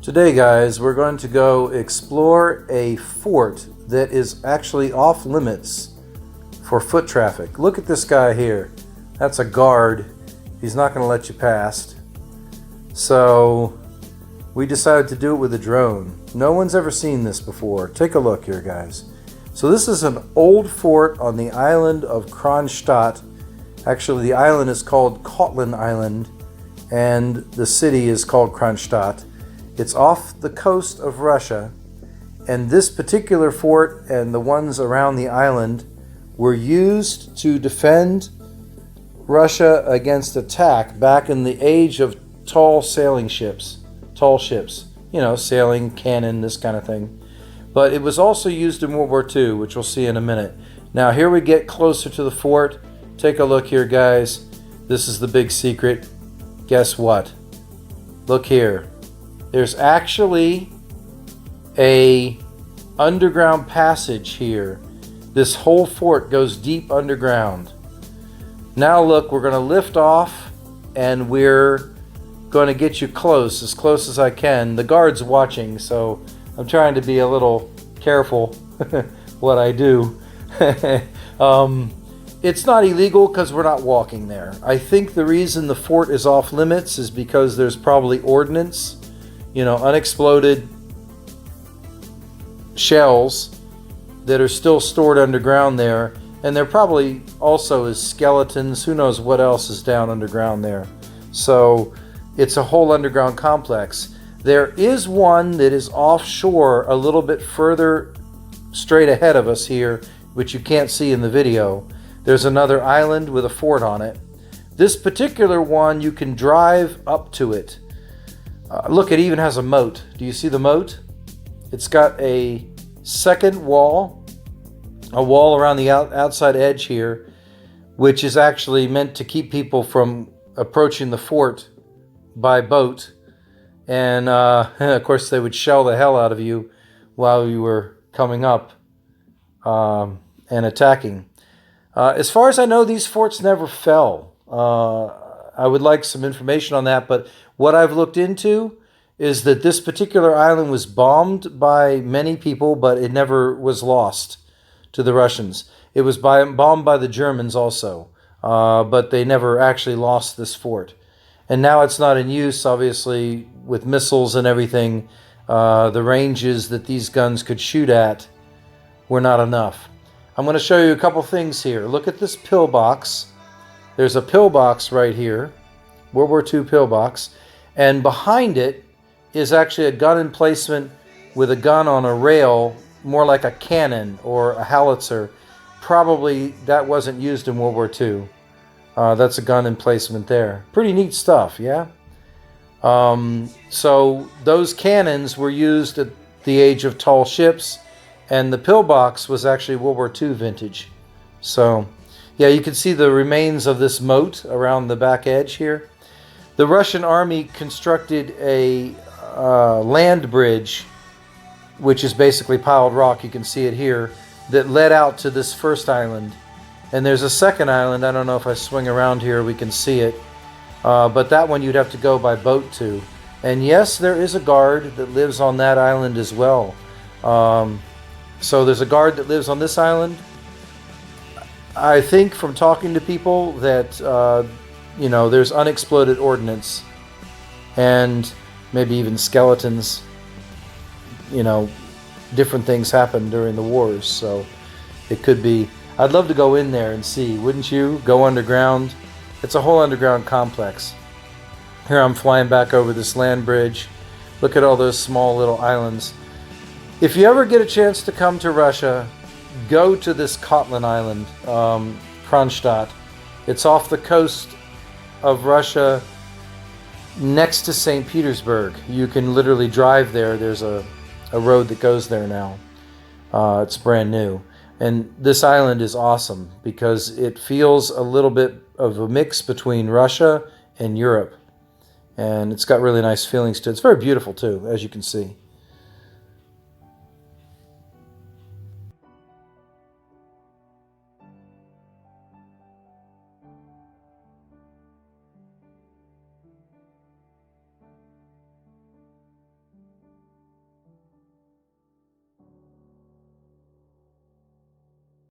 Today, guys, we're going to go explore a fort that is actually off limits for foot traffic. Look at this guy here. That's a guard. He's not going to let you past. So we decided to do it with a drone. No one's ever seen this before. Take a look here, guys. So this is an old fort on the island of Kronstadt. Actually, the island is called Kotlin Island, and the city is called Kronstadt. It's off the coast of Russia, and this particular fort and the ones around the island were used to defend Russia against attack back in the age of tall ships, you know, sailing, cannon, this kind of thing. But it was also used in World War II, which we'll see in a minute. Now here we get closer to the fort. Take a look here, guys. This is the big secret. Guess what? Look here. There's actually a underground passage here. This whole fort goes deep underground. Now look, we're going to lift off and we're going to get you close as I can. The guard's watching, so I'm trying to be a little careful what I do. It's not illegal because we're not walking there. I think the reason the fort is off limits is because there's probably ordnance, you know, unexploded shells that are still stored underground there. And there probably also is skeletons. Who knows what else is down underground there. So it's a whole underground complex. There is one that is offshore a little bit further straight ahead of us here, which you can't see in the video. There's another island with a fort on it. This particular one, you can drive up to it. Look, it even has a moat. Do you see the moat? It's got a second wall, a wall around the outside edge here, which is actually meant to keep people from approaching the fort by boat. And of course, they would shell the hell out of you while you were coming up and attacking. As far as I know, these forts never fell. I would like some information on that, but what I've looked into is that this particular island was bombed by many people, but it never was lost to the Russians. It was bombed by the Germans also, but they never actually lost this fort. And now it's not in use, obviously, with missiles and everything. The ranges that these guns could shoot at were not enough. I'm going to show you a couple things here. Look at this pillbox. There's a pillbox right here, World War II pillbox, and behind it is actually a gun emplacement with a gun on a rail, more like a cannon or a howitzer. Probably that wasn't used in World War II. That's a gun emplacement there. Pretty neat stuff, yeah? So those cannons were used at the age of tall ships, and the pillbox was actually World War II vintage. So, yeah, you can see the remains of this moat around the back edge here. The Russian army constructed a land bridge, which is basically piled rock, you can see it here, that led out to this first island. And there's a second island, I don't know if I swing around here we can see it, but that one you'd have to go by boat to. And yes, there is a guard that lives on that island as well. So there's a guard that lives on this island. I think from talking to people that, you know, there's unexploded ordnance and maybe even skeletons. You know, different things happened during the wars, so it could be. I'd love to go in there and see, wouldn't you? Go underground. It's a whole underground complex. Here I'm flying back over this land bridge. Look at all those small little islands. If you ever get a chance to come to Russia, go to this Kotlin Island, Kronstadt. It's off the coast of Russia next to St. Petersburg. You can literally drive there. There's a road that goes there now. It's brand new. And this island is awesome because it feels a little bit of a mix between Russia and Europe. And it's got really nice feelings to it. It's very beautiful too, as you can see.